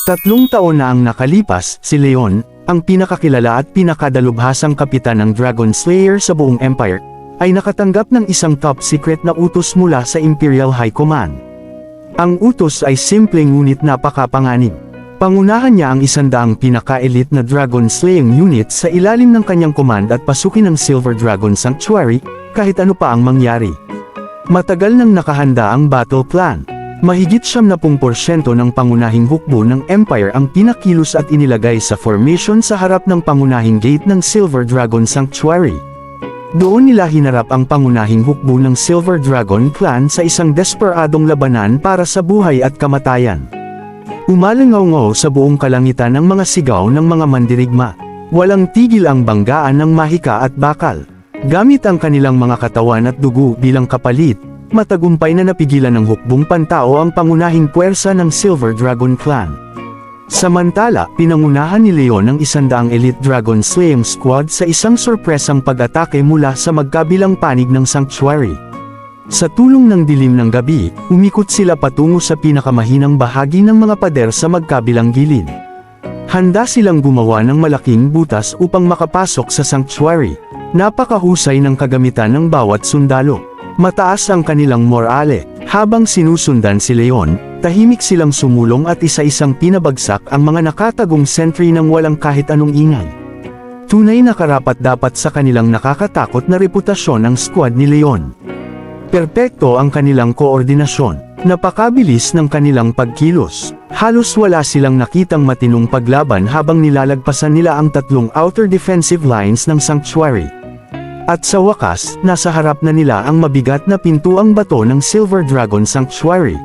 3 taon na ang nakalipas, si Leon, ang pinakakilala at pinakadalubhasang kapitan ng Dragon Slayer sa buong Empire, ay nakatanggap ng isang top secret na utos mula sa Imperial High Command. Ang utos ay simple ngunit napakapanganib. Pangunahan niya ang 100 pinaka-elite na Dragon Slaying units sa ilalim ng kanyang command at pasukin ang Silver Dragon Sanctuary, kahit ano pa ang mangyari. Matagal nang nakahanda ang battle plan. Mahigit 70% ng pangunahing hukbo ng Empire ang pinakilos at inilagay sa formation sa harap ng pangunahing gate ng Silver Dragon Sanctuary. Doon nila hinarap ang pangunahing hukbo ng Silver Dragon Clan sa isang desperadong labanan para sa buhay at kamatayan. Umalangaw-ngaw sa buong kalangitan ang mga sigaw ng mga mandirigma. Walang tigil ang banggaan ng mahika at bakal. Gamit ang kanilang mga katawan at dugo bilang kapalit, matagumpay na napigilan ng hukbong pantao ang pangunahing puwersa ng Silver Dragon Clan. Samantala, pinangunahan ni Leon ang 100 Elite Dragon Slaying Squad sa isang sorpresang pag-atake mula sa magkabilang panig ng Sanctuary. Sa tulong ng dilim ng gabi, umikot sila patungo sa pinakamahinang bahagi ng mga pader sa magkabilang gilid. Handa silang gumawa ng malaking butas upang makapasok sa Sanctuary. Napakahusay ng kagamitan ng bawat sundalo. Mataas ang kanilang morale. Habang sinusundan si Leon, tahimik silang sumulong at isa-isang pinabagsak ang mga nakatagong sentry ng walang kahit anong ingay. Tunay na karapat-dapat sa kanilang nakakatakot na reputasyon ang squad ni Leon. Perpekto ang kanilang koordinasyon. Napakabilis ng kanilang pagkilos. Halos wala silang nakitang matinong paglaban habang nilalagpasan nila ang 3 outer defensive lines ng Sanctuary. At sa wakas, nasa harap na nila ang mabigat na pintuang bato ng Silver Dragon Sanctuary.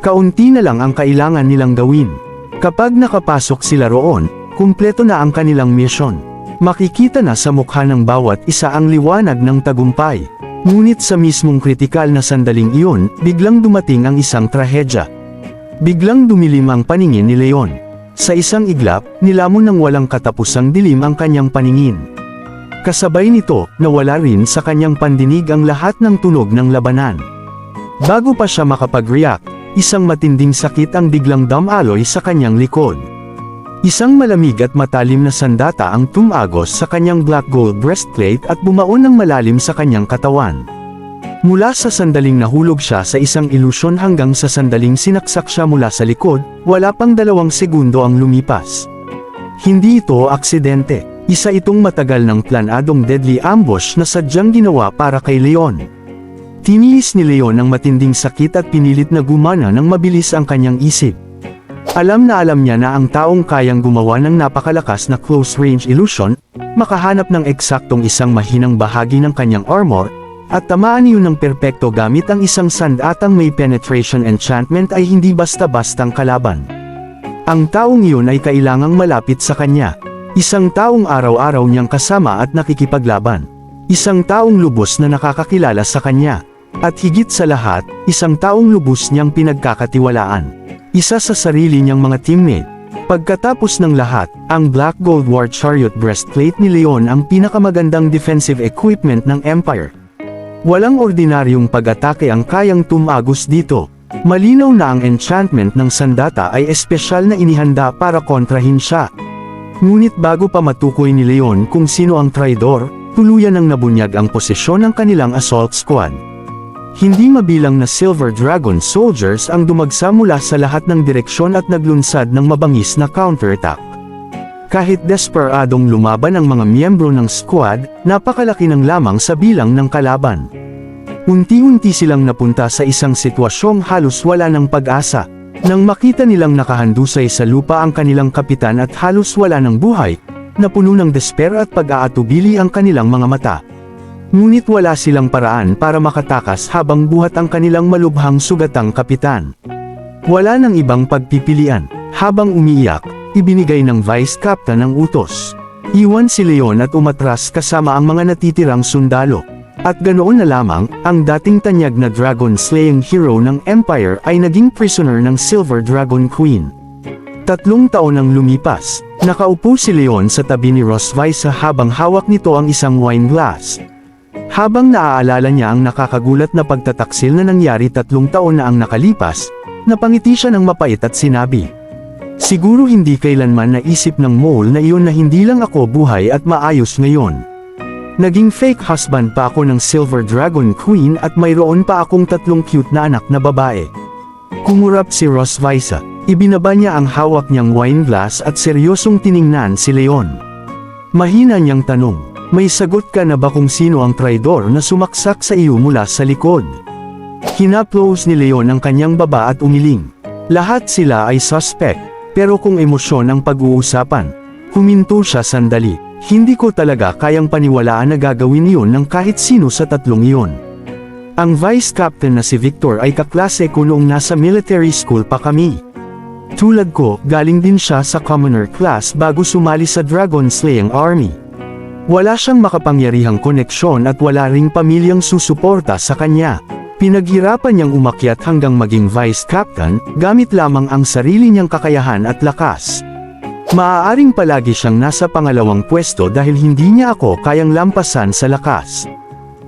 Kaunti na lang ang kailangan nilang gawin. Kapag nakapasok sila roon, kumpleto na ang kanilang mission. Makikita na sa mukha ng bawat isa ang liwanag ng tagumpay. Ngunit sa mismong kritikal na sandaling iyon, biglang dumating ang isang trahedya. Biglang dumilim ang paningin ni Leon. Sa isang iglap, nilamon ng walang katapusang dilim ang kanyang paningin. Kasabay nito, nawala rin sa kanyang pandinig ang lahat ng tunog ng labanan. Bago pa siya makapag-react, isang matinding sakit ang biglang dumaloy sa kanyang likod. Isang malamig at matalim na sandata ang tumagos sa kanyang black gold breastplate at bumaon ng malalim sa kanyang katawan. Mula sa sandaling nahulog siya sa isang ilusyon hanggang sa sandaling sinaksak siya mula sa likod, wala pang 2 segundo ang lumipas. Hindi ito aksidente. Isa itong matagal ng planadong deadly ambush na sadyang ginawa para kay Leon. Tiniis ni Leon ang matinding sakit at pinilit na gumana ng mabilis ang kanyang isip. Alam niya na ang taong kayang gumawa ng napakalakas na close-range illusion, makahanap ng eksaktong isang mahinang bahagi ng kanyang armor, at tamaan iyon ng perpekto gamit ang isang sandatang may penetration enchantment ay hindi basta-bastang kalaban. Ang taong iyon ay kailangang malapit sa kanya. Isang taong araw-araw niyang kasama at nakikipaglaban. Isang taong lubos na nakakakilala sa kanya. At higit sa lahat, isang taong lubos niyang pinagkakatiwalaan. Isa sa sarili niyang mga teammate. Pagkatapos ng lahat, ang Black Gold War Chariot breastplate ni Leon ang pinakamagandang defensive equipment ng Empire. Walang ordinaryong pag-atake ang kayang tumagos dito. Malinaw na ang enchantment ng sandata ay espesyal na inihanda para kontrahin siya. Ngunit bago pa matukoy ni Leon kung sino ang traidor, tuluyan nang nabunyag ang posisyon ng kanilang assault squad. Hindi mabilang na Silver Dragon soldiers ang dumagsa mula sa lahat ng direksyon at naglunsad ng mabangis na counterattack. Kahit desperadong lumaban ang mga miyembro ng squad, napakalaki ng lamang sa bilang ng kalaban. Unti-unti silang napunta sa isang sitwasyong halos wala ng pag-asa. Nang makita nilang nakahandusay sa lupa ang kanilang kapitan at halos wala ng buhay, napuno ng despair at pag-aatubili ang kanilang mga mata. Ngunit wala silang paraan para makatakas habang buhat ang kanilang malubhang sugatang kapitan. Wala nang ibang pagpipilian. Habang umiiyak, ibinigay ng Vice Captain ang utos. Iwan si Leon at umatras kasama ang mga natitirang sundalo. At ganoon na lamang, ang dating tanyag na dragon-slaying hero ng Empire ay naging prisoner ng Silver Dragon Queen. 3 taon ang lumipas. Nakaupo si Leon sa tabi ni Rosvisa habang hawak nito ang isang wine glass. Habang naaalala niya ang nakakagulat na pagtataksil na nangyari 3 taon na ang nakalipas, napangiti siya ng mapait at sinabi, Siguro hindi kailanman naisip ng mole na iyon na hindi lang ako buhay at maayos ngayon. Naging fake husband pa ako ng Silver Dragon Queen at mayroon pa akong 3 cute na anak na babae. Kumurap si Rosviza. Ibinaba niya ang hawak niyang wine glass at seryosong tiningnan si Leon. Mahina niyang tanong, may sagot ka na ba kung sino ang traidor na sumaksak sa iyo mula sa likod? Hinaplos ni Leon ang kanyang baba at umiling. Lahat sila ay suspect, pero kung emosyon ang pag-uusapan, huminto siya sandali. Hindi ko talaga kayang paniwalaan na gagawin iyon ng kahit sino sa 3 iyon. Ang vice captain na si Victor ay kaklase ko noong nasa military school pa kami. Tulad ko, galing din siya sa commoner class bago sumali sa Dragon Slaying Army. Wala siyang makapangyarihang koneksyon at wala ring pamilyang susuporta sa kanya. Pinaghirapan niyang umakyat hanggang maging vice captain, gamit lamang ang sarili niyang kakayahan at lakas. Maaaring palagi siyang nasa pangalawang pwesto dahil hindi niya ako kayang lampasan sa lakas.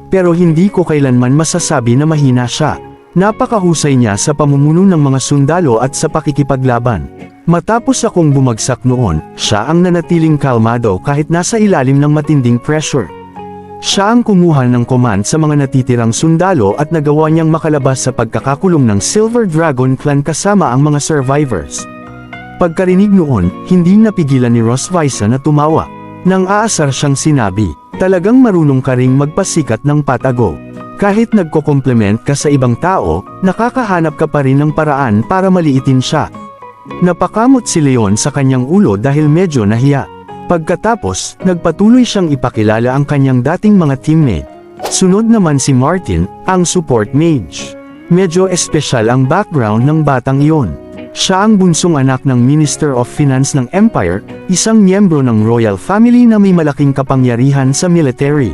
Pero hindi ko kailanman masasabi na mahina siya. Napakahusay niya sa pamumuno ng mga sundalo at sa pakikipaglaban. Matapos akong bumagsak noon, siya ang nanatiling kalmado kahit nasa ilalim ng matinding pressure. Siya ang kumuha ng command sa mga natitirang sundalo at nagawa niyang makalabas sa pagkakakulong ng Silver Dragon Clan kasama ang mga survivors. Pagkarinig noon, hindi napigilan ni Rosviza na tumawa. Nang aasar siyang sinabi, talagang marunong ka ring magpasikat ng patago. Kahit nagko-compliment ka sa ibang tao, nakakahanap ka pa rin ng paraan para maliitin siya. Napakamot si Leon sa kanyang ulo dahil medyo nahiya. Pagkatapos, nagpatuloy siyang ipakilala ang kanyang dating mga teammate. Sunod naman si Martin, ang support mage. Medyo espesyal ang background ng batang iyon. Siya ang bunsong anak ng Minister of Finance ng Empire, isang miyembro ng royal family na may malaking kapangyarihan sa military.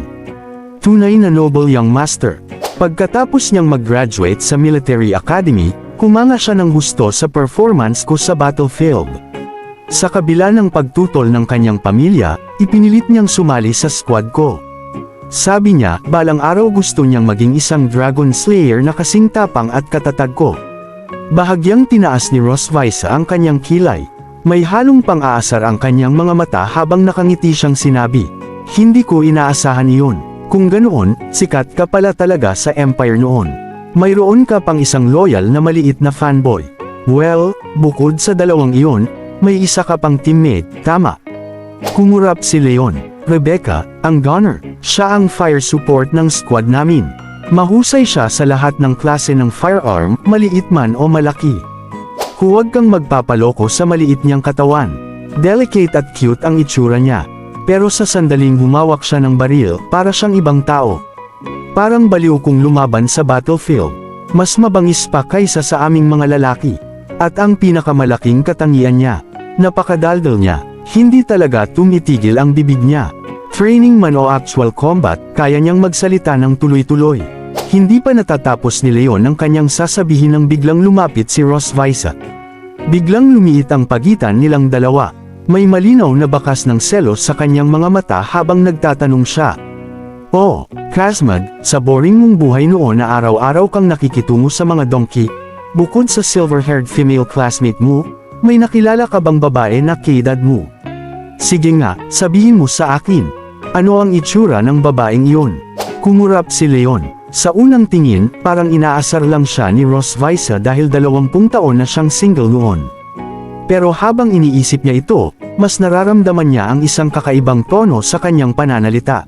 Tunay na noble young master. Pagkatapos niyang mag-graduate sa military academy, kumanga siya ng husto sa performance ko sa battlefield. Sa kabila ng pagtutol ng kanyang pamilya, ipinilit niyang sumali sa squad ko. Sabi niya, balang araw gusto niyang maging isang Dragon Slayer na kasing tapang at katatag ko. Bahagyang tinaas ni Rosviza ang kanyang kilay. May halong pang-aasar ang kanyang mga mata habang nakangiti siyang sinabi, hindi ko inaasahan iyon. Kung ganoon, sikat ka pala talaga sa Empire noon. Mayroon ka pang isang loyal na maliit na fanboy. Well, bukod sa 2 iyon, may isa ka pang teammate, tama? Kumurap si Leon. Rebecca, ang gunner. Siya ang fire support ng squad namin. Mahusay siya sa lahat ng klase ng firearm, maliit man o malaki. Huwag kang magpapaloko sa maliit niyang katawan. Delicate at cute ang itsura niya. Pero sa sandaling humawak siya ng baril, para siyang ibang tao. Parang baliw kung lumaban sa battlefield. Mas mabangis pa kaysa sa aming mga lalaki. At ang pinakamalaking katangian niya, napakadaldal niya. Hindi talaga tumitigil ang bibig niya. Training man o actual combat, kaya niyang magsalita ng tuloy-tuloy. Hindi pa natatapos ni Leon ang kanyang sasabihin nang biglang lumapit si Rosviza. Biglang lumiit ang pagitan nilang dalawa. May malinaw na bakas ng selos sa kanyang mga mata habang nagtatanong siya. Oh, Kazmag, sa boring mong buhay noon na araw-araw kang nakikitungo sa mga donkey, bukod sa silver-haired female classmate mo, may nakilala ka bang babae na kaedad mo? Sige nga, sabihin mo sa akin. Ano ang itsura ng babaeng iyon? Kumurap si Leon. Sa unang tingin, parang inaasar lang siya ni Rosviza dahil 20 taon na siyang single noon. Pero habang iniisip niya ito, mas nararamdaman niya ang isang kakaibang tono sa kanyang pananalita.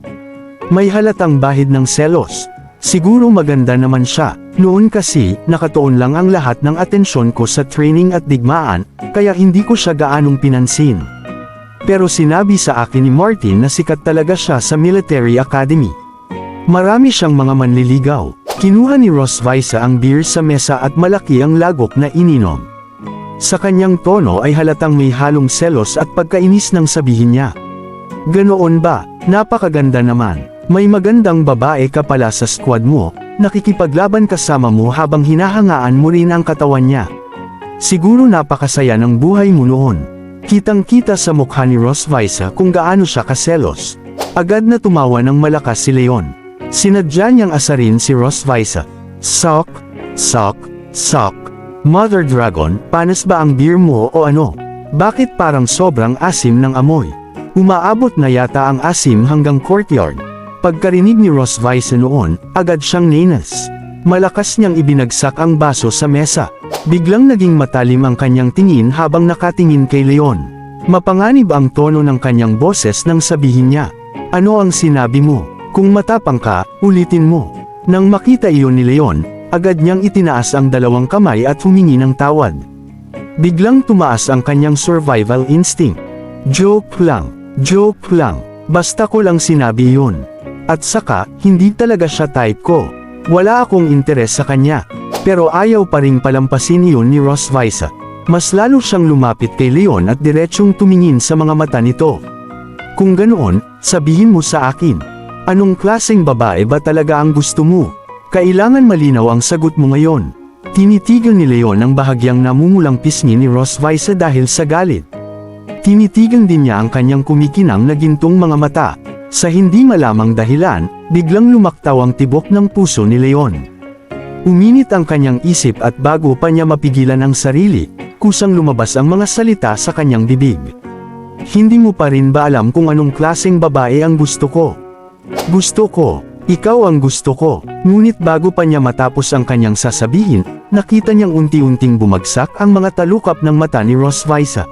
May halatang bahid ng selos. Siguro maganda naman siya. Noon kasi, nakatuon lang ang lahat ng atensyon ko sa training at digmaan, kaya hindi ko siya gaanong pinansin. Pero sinabi sa akin ni Martin na sikat talaga siya sa military academy. Marami siyang mga manliligaw. Kinuha ni Rosviza ang beer sa mesa at malaki ang lagok na ininom. Sa kanyang tono ay halatang may halong selos at pagkainis nang sabihin niya. Ganoon ba? Napakaganda naman. May magandang babae ka pala sa squad mo, nakikipaglaban kasama mo habang hinahangaan mo rin ang katawan niya. Siguro napakasaya ng buhay mo noon. Kitang-kita sa mukha ni Rosviza kung gaano siya kaselos. Agad na tumawa ng malakas si Leon. Sinadya niyang asarin si Rosviza. Sok. Mother Dragon, panas ba ang beer mo o ano? Bakit parang sobrang asim ng amoy? Umaabot na yata ang asim hanggang courtyard. Pagkarinig ni Rosvice noon, agad siyang ninas. Malakas niyang ibinagsak ang baso sa mesa. Biglang naging matalim ang kanyang tingin habang nakatingin kay Leon. Mapanganib ang tono ng kanyang boses nang sabihin niya, "Ano ang sinabi mo? Kung matapang ka, ulitin mo." Nang makita iyon ni Leon, agad niyang itinaas ang dalawang kamay at humingi ng tawad. Biglang tumaas ang kanyang survival instinct. Joke lang, basta ko lang sinabi yun. At saka, hindi talaga siya type ko. Wala akong interes sa kanya. Pero ayaw pa ring palampasin iyon ni Rosvice. Mas lalo siyang lumapit kay Leon at diretsyong tumingin sa mga mata nito. Kung ganoon, sabihin mo sa akin. Anong klaseng babae ba talaga ang gusto mo? Kailangan malinaw ang sagot mo ngayon. Tinitigil ni Leon ang bahagyang namumulang pisngi ni Rosvice dahil sa galit. Tinitigan din niya ang kanyang kumikinang na gintong mga mata. Sa hindi malamang dahilan, biglang lumaktaw ang tibok ng puso ni Leon. Uminit ang kanyang isip at bago pa niya mapigilan ang sarili, kusang lumabas ang mga salita sa kanyang bibig. Hindi mo pa rin ba alam kung anong klaseng babae ang gusto ko? Gusto ko, ikaw ang gusto ko. Ngunit bago pa niya matapos ang kanyang sasabihin, nakita niyang unti-unting bumagsak ang mga talukap ng mata ni Rosvice.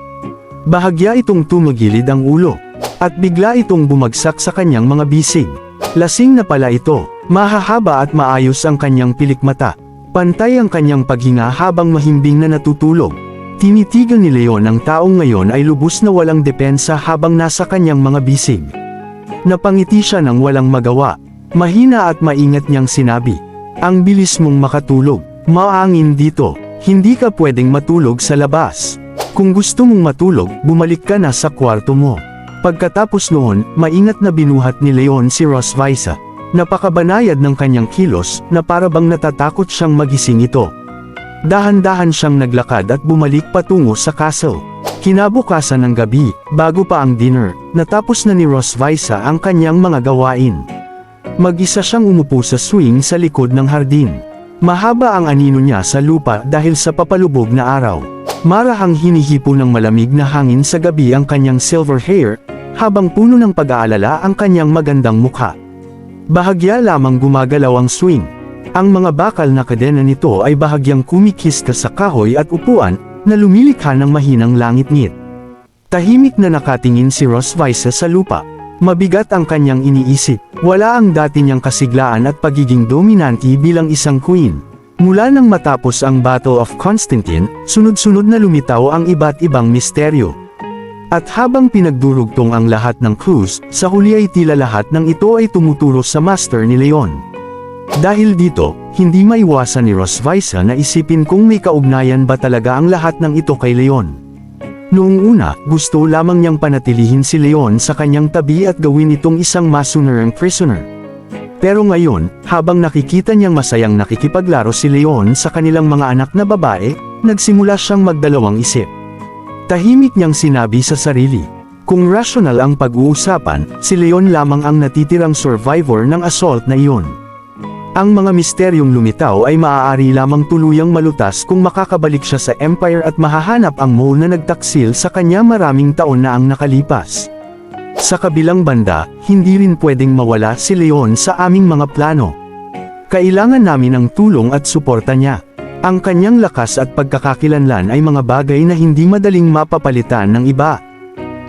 Bahagya itong tumagilid ang ulo, at bigla itong bumagsak sa kanyang mga bisig. Lasing na pala ito, mahahaba at maayos ang kanyang pilikmata. Pantay ang kanyang paghinga habang mahimbing na natutulog. Tinitigan ni Leon ang taong ngayon ay lubos na walang depensa habang nasa kanyang mga bisig. Napangiti siya ng walang magawa. Mahina at maingat niyang sinabi, "Ang bilis mong makatulog, maangin dito, hindi ka pwedeng matulog sa labas. Kung gusto mong matulog, bumalik ka na sa kwarto mo." Pagkatapos noon, maingat na binuhat ni Leon si Rosvice. Napakabanayad ng kanyang kilos na parabang natatakot siyang magising ito. Dahan-dahan siyang naglakad at bumalik patungo sa castle. Kinabukasan ng gabi, bago pa ang dinner, natapos na ni Rosvice ang kanyang mga gawain. Mag-isa siyang umupo sa swing sa likod ng hardin. Mahaba ang anino niya sa lupa dahil sa papalubog na araw. Marahang hinihipo ng malamig na hangin sa gabi ang kanyang silver hair, habang puno ng pag-aalala ang kanyang magandang mukha. Bahagya lamang gumagalaw ang swing. Ang mga bakal na kadena nito ay bahagyang kumikis sa kahoy at upuan, na lumilikha ng mahinang langit-ngit. Tahimik na nakatingin si Rosvice sa lupa. Mabigat ang kanyang iniisip. Wala ang dati niyang kasiglaan at pagiging dominante bilang isang queen. Mula nang matapos ang Battle of Constantine, sunod-sunod na lumitaw ang iba't ibang misteryo. At habang pinagdurugtong ang lahat ng clues, sa huli ay tila lahat ng ito ay tumuturo sa master ni Leon. Dahil dito, hindi maiwasan ni Rosvice na isipin kung may kaugnayan ba talaga ang lahat ng ito kay Leon. Noong una, gusto lamang niyang panatilihin si Leon sa kanyang tabi at gawin itong isang masunerang prisoner. Pero ngayon, habang nakikita niyang masayang nakikipaglaro si Leon sa kanilang mga anak na babae, nagsimula siyang magdalawang isip. Tahimik niyang sinabi sa sarili, kung rational ang pag-uusapan, si Leon lamang ang natitirang survivor ng assault na iyon. Ang mga misteryong lumitaw ay maaari lamang tuluyang malutas kung makakabalik siya sa Empire at mahahanap ang mole na nagtaksil sa kanya maraming taon na ang nakalipas. Sa kabilang banda, hindi rin pwedeng mawala si Leon sa aming mga plano. Kailangan namin ang tulong at suporta niya. Ang kanyang lakas at pagkakakilanlan ay mga bagay na hindi madaling mapapalitan ng iba.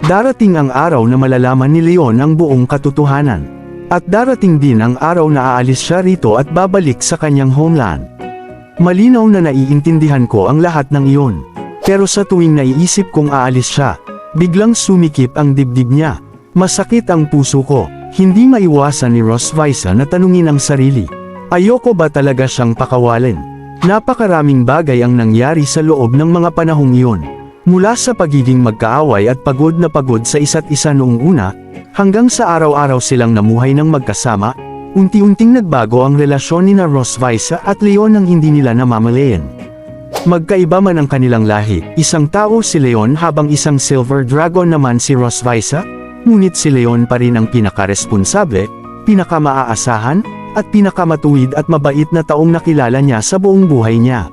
Darating ang araw na malalaman ni Leon ang buong katotohanan. At darating din ang araw na aalis siya rito at babalik sa kanyang homeland. Malinaw na naiintindihan ko ang lahat ng iyon. Pero sa tuwing naiisip kong aalis siya, biglang sumikip ang dibdib niya. Masakit ang puso ko. Hindi maiwasan ni Rosvice na tanungin ang sarili. Ayoko ba talaga siyang pakawalan? Napakaraming bagay ang nangyari sa loob ng mga panahong iyon. Mula sa pagiging magkaaway at pagod na pagod sa isa't isa noong una, hanggang sa araw-araw silang namuhay ng magkasama, unti-unting nagbago ang relasyon ni Rosvice at Leon nang hindi nila namamalayan. Magkaiba man ang kanilang lahi, isang tao si Leon habang isang silver dragon naman si Rosvice, ngunit si Leon pa rin ang pinakaresponsable, pinakamaaasahan, at pinakamatuwid at mabait na taong nakilala niya sa buong buhay niya.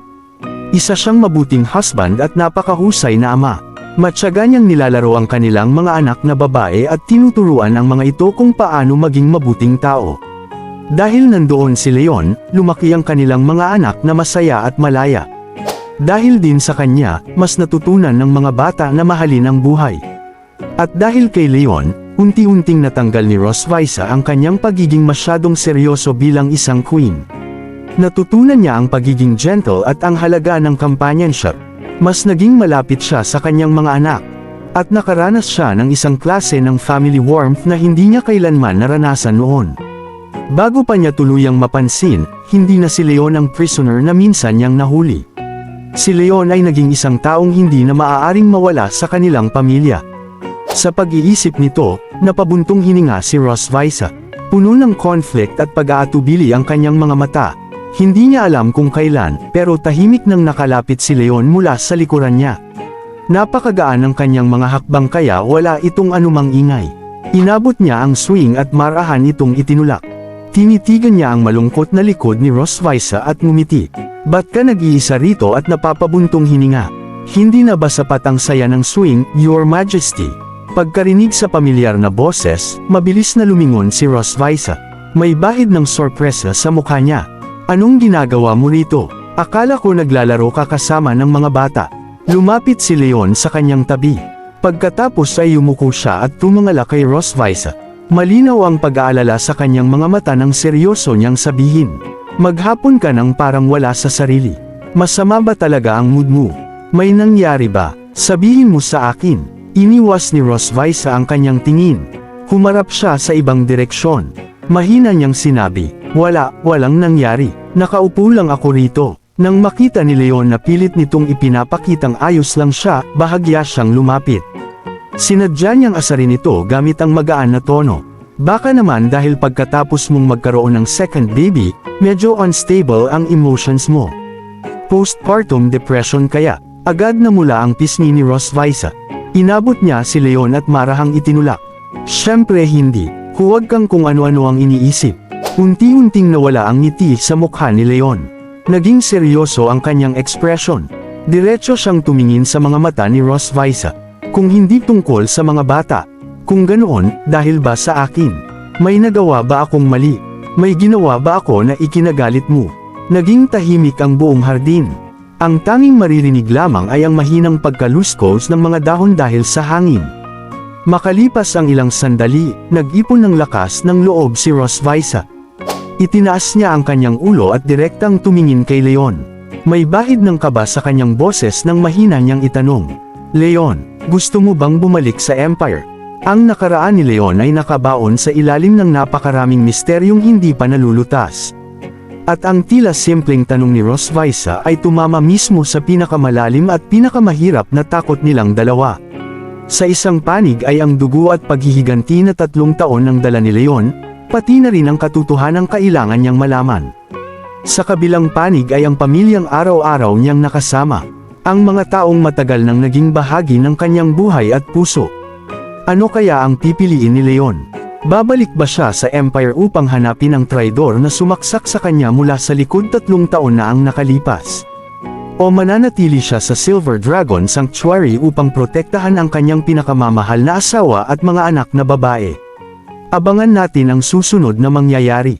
Isa siyang mabuting husband at napakahusay na ama. Matyaga niyang nilalaro ang kanilang mga anak na babae at tinuturuan ang mga ito kung paano maging mabuting tao. Dahil nandoon si Leon, lumaki ang kanilang mga anak na masaya at malaya. Dahil din sa kanya, mas natutunan ng mga bata na mahalin ang buhay. At dahil kay Leon, unti-unting natanggal ni Rosvisa ang kanyang pagiging masyadong seryoso bilang isang queen. Natutunan niya ang pagiging gentle at ang halaga ng companionship. Mas naging malapit siya sa kanyang mga anak. At nakaranas siya ng isang klase ng family warmth na hindi niya kailanman naranasan noon. Bago pa niya tuluyang mapansin, hindi na si Leon ang prisoner na minsan niyang nahuli. Si Leon ay naging isang taong hindi na maaaring mawala sa kanilang pamilya. Sa pag-iisip nito, napabuntong hininga si Rosvisa. Puno ng conflict at pag-aatubili ang kanyang mga mata. Hindi niya alam kung kailan, pero tahimik nang nakalapit si Leon mula sa likuran niya. Napakagaan ng kanyang mga hakbang kaya wala itong anumang ingay. Inabot niya ang swing at marahan itong itinulak. Tinitigan niya ang malungkot na likod ni Rosvisa at ngumiti. Ba't ka nag-iisa rito at napapabuntong hininga? Hindi na ba sapat ang saya ng swing, Your Majesty? Pagkarinig sa pamilyar na boses, mabilis na lumingon si Rosvisa. May bahid ng sorpresa sa mukha niya. Anong ginagawa mo rito? Akala ko naglalaro ka kasama ng mga bata. Lumapit si Leon sa kanyang tabi. Pagkatapos ay yumuko siya at tumingala kay Rosvisa. Malinaw ang pag-aalala sa kanyang mga mata nang seryoso niyang sabihin. Maghapon ka nang parang wala sa sarili. Masama ba talaga ang mood mo? May nangyari ba? Sabihin mo sa akin. Iniwas ni Rosvisa ang kanyang tingin. Humarap siya sa ibang direksyon. Mahina niyang sinabi, walang nangyari. Nakaupo lang ako rito. Nang makita ni Leon na pilit nitong ipinapakitang ayos lang siya, bahagya siyang lumapit. Sinadya niyang asarin ito gamit ang magaan na tono. Baka naman dahil pagkatapos mong magkaroon ng second baby, medyo unstable ang emotions mo. Postpartum depression kaya. Agad na mula ang pisngi ni Rosvisa. Inabot niya si Leon at marahang itinulak. Siyempre hindi. Huwag kang kung ano-ano ang iniisip. Unti-unting nawala ang ngiti sa mukha ni Leon. Naging seryoso ang kanyang ekspresyon. Diretso siyang tumingin sa mga mata ni Rosvisa. Kung hindi tungkol sa mga bata. Kung ganoon, dahil ba sa akin? May nagawa ba akong mali? May ginawa ba ako na ikinagalit mo? Naging tahimik ang buong hardin. Ang tanging maririnig lamang ay ang mahinang pagkaluskos ng mga dahon dahil sa hangin. Makalipas ang ilang sandali, nag-ipon ng lakas ng loob si Rosvisa. Itinaas niya ang kanyang ulo at direktang tumingin kay Leon. May bahid ng kaba sa kanyang boses nang mahina niyang itanong. Leon, gusto mo bang bumalik sa Empire? Ang nakaraan ni Leon ay nakabaon sa ilalim ng napakaraming misteryong hindi pa nalulutas. At ang tila simpleng tanong ni Rosvisa ay tumama mismo sa pinakamalalim at pinakamahirap na takot nilang dalawa. Sa isang panig ay ang dugo at paghihiganti na 3 taon ng dala ni Leon, pati na rin ang katotohanang kailangan niyang malaman. Sa kabilang panig ay ang pamilyang araw-araw niyang nakasama, ang mga taong matagal nang naging bahagi ng kanyang buhay at puso. Ano kaya ang pipiliin ni Leon? Babalik ba siya sa Empire upang hanapin ang traidor na sumaksak sa kanya mula sa likod 3 taon na ang nakalipas? O mananatili siya sa Silver Dragon Sanctuary upang protektahan ang kanyang pinakamamahal na asawa at mga anak na babae? Abangan natin ang susunod na mangyayari.